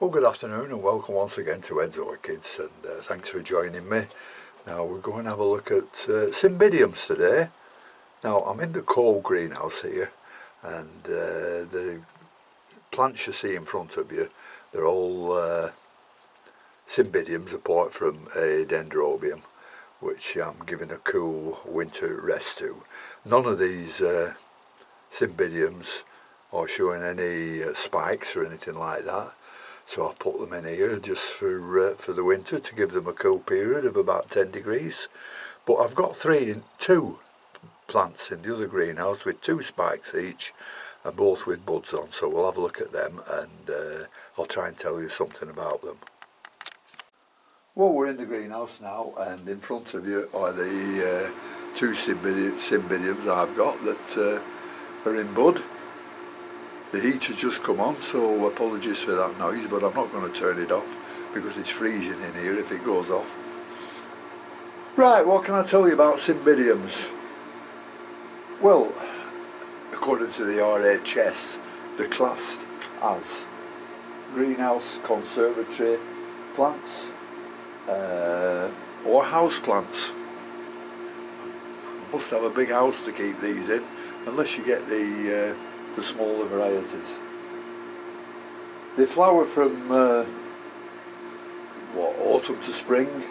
Well, good afternoon and welcome once again to Ed's Orchids, and thanks for joining me. Now we're going to have a look at cymbidiums today. Now I'm in the cold greenhouse here, and the plants you see in front of you, they're all cymbidiums apart from a dendrobium, which I'm giving a cool winter rest to. None of these cymbidiums are showing any spikes or anything like that. So I've put them in here just for the winter to give them a cool period of about 10 degrees. But I've got two plants in the other greenhouse with two spikes each, and both with buds on. So we'll have a look at them, and I'll try and tell you something about them. Well, we're in the greenhouse now, and in front of you are the two cymbidiums I've got that are in bud. The heat has just come on, so apologies for that noise, but I'm not going to turn it off because it's freezing in here if it goes off. Right, what can I tell you about cymbidiums? Well, according to the RHS, they're classed as greenhouse conservatory plants or house plants. Must have a big house to keep these in, unless you get the smaller varieties. They flower from autumn to spring,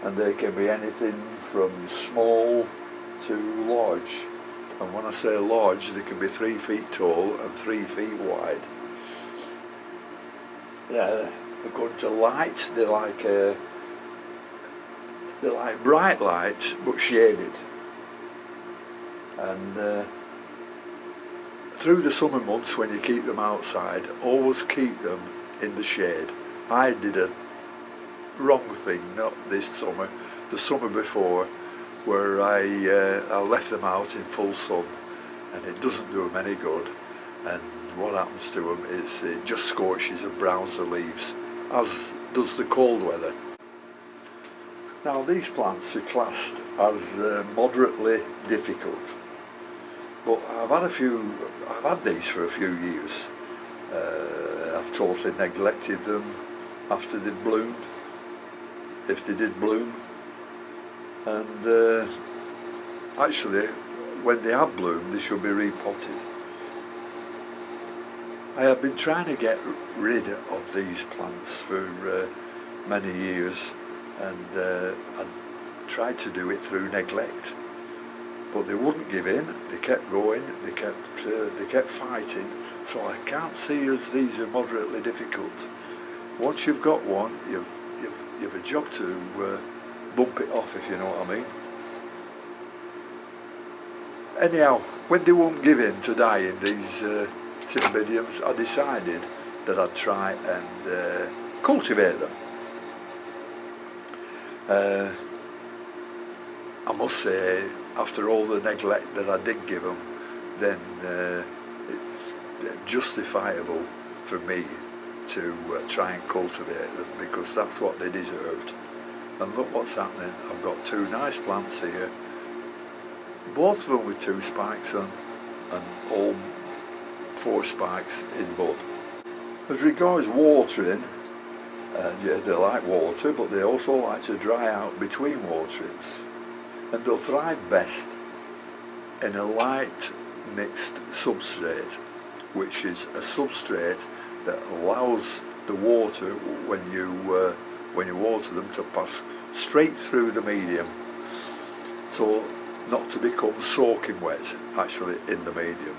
and they can be anything from small to large. And when I say large, they can be 3 feet tall and 3 feet wide. Yeah, according to light, they're like bright light but shaded. And through the summer months, when you keep them outside, always keep them in the shade. I did a wrong thing, not this summer, the summer before, where I left them out in full sun, and it doesn't do them any good. And what happens to them is it just scorches and browns the leaves, as does the cold weather. Now these plants are classed as moderately difficult. But I've had these for a few years. I've totally neglected them after they'd bloomed, if they did bloom. And actually, when they have bloomed, they should be repotted. I have been trying to get rid of these plants for many years, and I tried to do it through neglect. But they wouldn't give in. They kept going. They kept fighting. So I can't see as these are moderately difficult. Once you've got one, you've a job to bump it off, if you know what I mean. Anyhow, when they won't give in to dying, these cymbidiums, I decided that I'd try and cultivate them. I must say, after all the neglect that I did give them, then it's justifiable for me to try and cultivate them, because that's what they deserved. And look what's happening. I've got two nice plants here, both of them with two spikes on, and all 4 spikes in bud. As regards watering, yeah, they like water, but they also like to dry out between waterings. And they'll thrive best in a light mixed substrate, which is a substrate that allows the water, when you water them, to pass straight through the medium, so not to become soaking wet actually in the medium.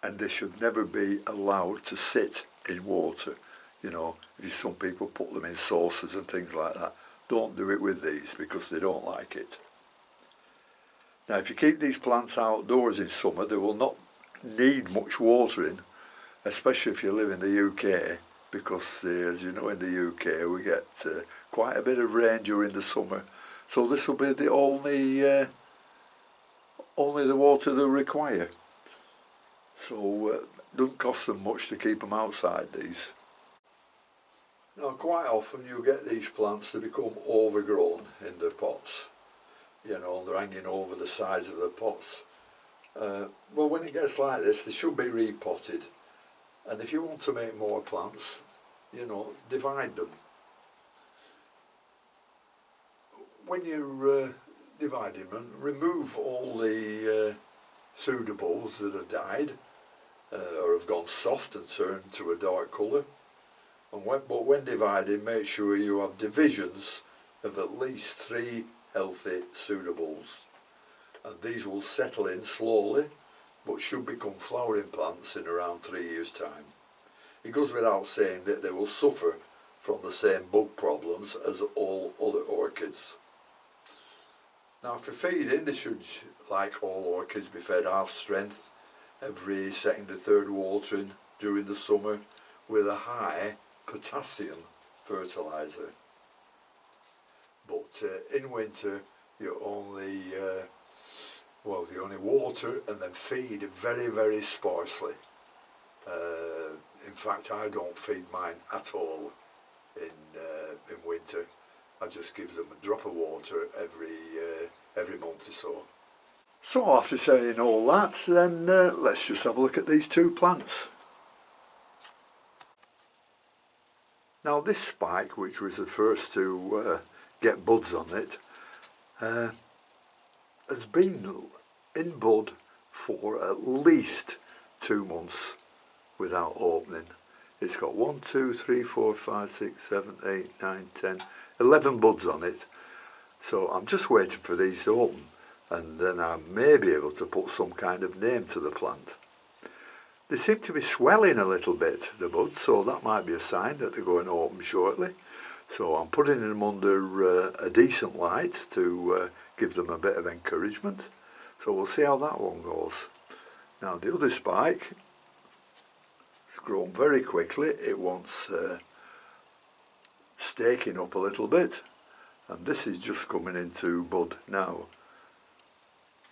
And they should never be allowed to sit in water. You know, some people put them in saucers and things like that. Don't do it with these, because they don't like it. Now, if you keep these plants outdoors in summer, they will not need much watering, especially if you live in the UK, because as you know, in the UK we get quite a bit of rain during the summer. So this will be the only the water they'll require. So it doesn't cost them much to keep them outside, these. Now, quite often you get these plants to become overgrown in their pots. You know, they're hanging over the sides of the pots. Well, when it gets like this, they should be repotted. And if you want to make more plants, you know, divide them. When you're dividing them, remove all the pseudoballs that have died or have gone soft and turned to a dark colour. But when dividing, make sure you have divisions of at least 3 healthy pseudoballs. And these will settle in slowly, but should become flowering plants in around 3 years' time. It goes without saying that they will suffer from the same bug problems as all other orchids. Now for feeding, they should, like all orchids, be fed half strength every second or third watering during the summer with a high potassium fertiliser. But in winter you only water and then feed very, very sparsely. In fact, I don't feed mine at all in winter. I just give them a drop of water every month or so. So after saying all that, then let's just have a look at these 2 plants. Now this spike, which was the first to get buds on it, has been in bud for at least 2 months without opening. It's got 1, 2, 3, 4, 5, 6, 7, 8, 9, 10, 11 buds on it. So I'm just waiting for these to open, and then I may be able to put some kind of name to the plant. They seem to be swelling a little bit, the buds, so that might be a sign that they're going to open shortly. So I'm putting them under a decent light to give them a bit of encouragement. So we'll see how that one goes. Now the other spike, it's grown very quickly. It wants staking up a little bit, and this is just coming into bud now.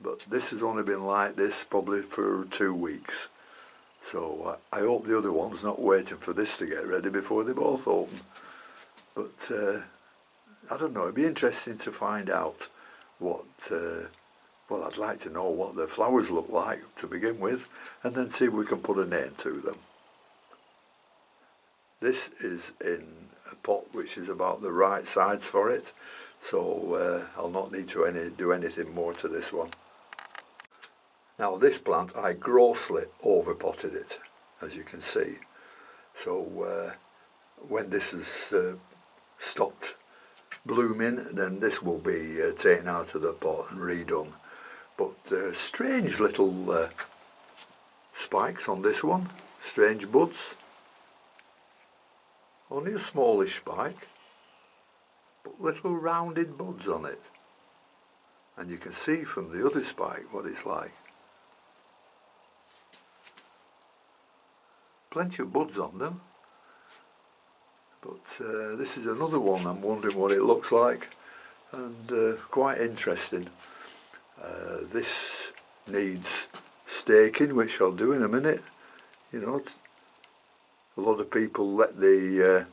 But this has only been like this probably for 2 weeks. So I hope the other one's not waiting for this to get ready before they both open. But I don't know, it'd be interesting to find out what, well, I'd like to know what the flowers look like to begin with, and then see if we can put a name to them. This is in a pot which is about the right size for it, so I'll not need to do anything more to this one. Now this plant, I grossly overpotted it, as you can see. So when this has stopped blooming, then this will be taken out of the pot and redone. But strange little spikes on this one, strange buds. Only a smallish spike, but little rounded buds on it. And you can see from the other spike what it's like. Plenty of buds on them, but this is another one. I'm wondering what it looks like, and quite interesting. This needs staking, which I'll do in a minute. You know, a lot of people let the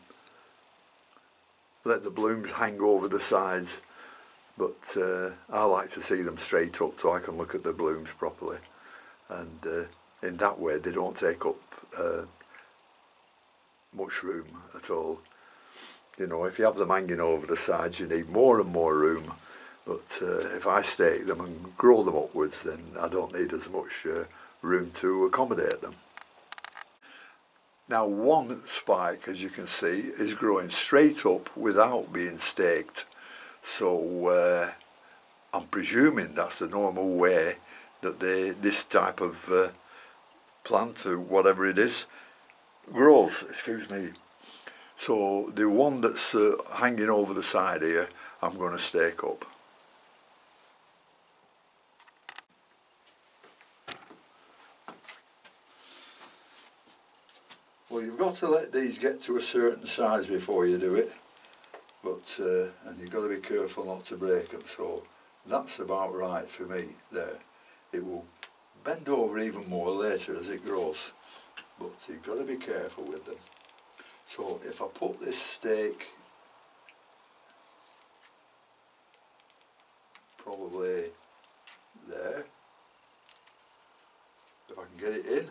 blooms hang over the sides, but I like to see them straight up so I can look at the blooms properly, and in that way they don't take up much room at all. You know, if you have them hanging over the sides, you need more and more room, but if I stake them and grow them upwards, then I don't need as much room to accommodate them. Now one spike, as you can see, is growing straight up without being staked, so I'm presuming that's the normal way that this type of plant, or whatever it is, grows, excuse me. So the one that's hanging over the side here, I'm going to stake up. Well, you've got to let these get to a certain size before you do it, but and you've got to be careful not to break them. So that's about right for me there. It will bend over even more later as it grows, but you've got to be careful with them. So if I put this stake probably there, if I can get it in,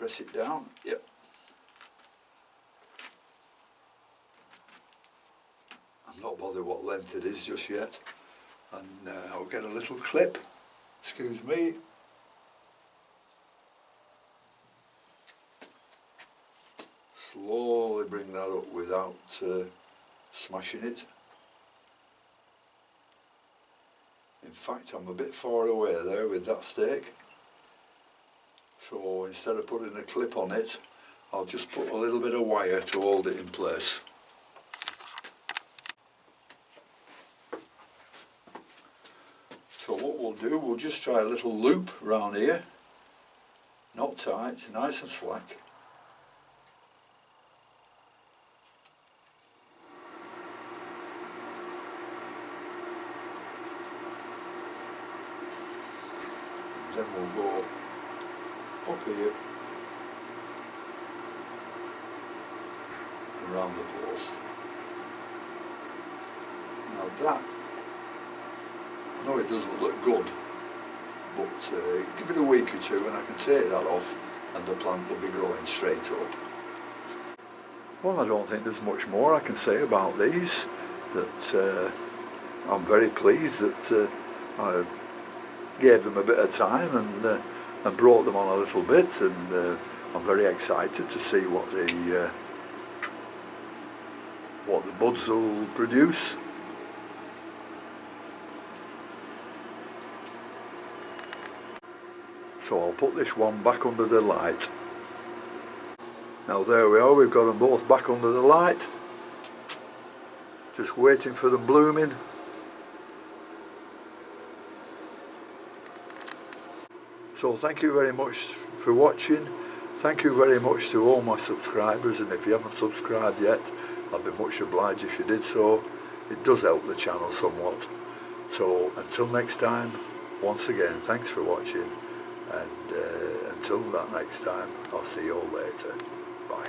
press it down. Yep. I'm not bothered what length it is just yet. And I'll get a little clip, excuse me. Slowly bring that up without smashing it. In fact, I'm a bit far away there with that stake. So instead of putting a clip on it, I'll just put a little bit of wire to hold it in place. So what we'll do, we'll just try a little loop round here. Not tight, nice and slack. And then we'll go up here around the post. Now that, I know it doesn't look good, but give it a week or two and I can take that off and the plant will be growing straight up. Well, I don't think there's much more I can say about these. That I'm very pleased that I gave them a bit of time and brought them on a little bit, and I'm very excited to see what the buds will produce. So I'll put this one back under the light. Now there we are, we've got them both back under the light. Just waiting for them blooming. So thank you very much for watching. Thank you very much to all my subscribers, and if you haven't subscribed yet, I'd be much obliged if you did so. It does help the channel somewhat. So until next time, once again, thanks for watching, and until that next time, I'll see you all later. Bye.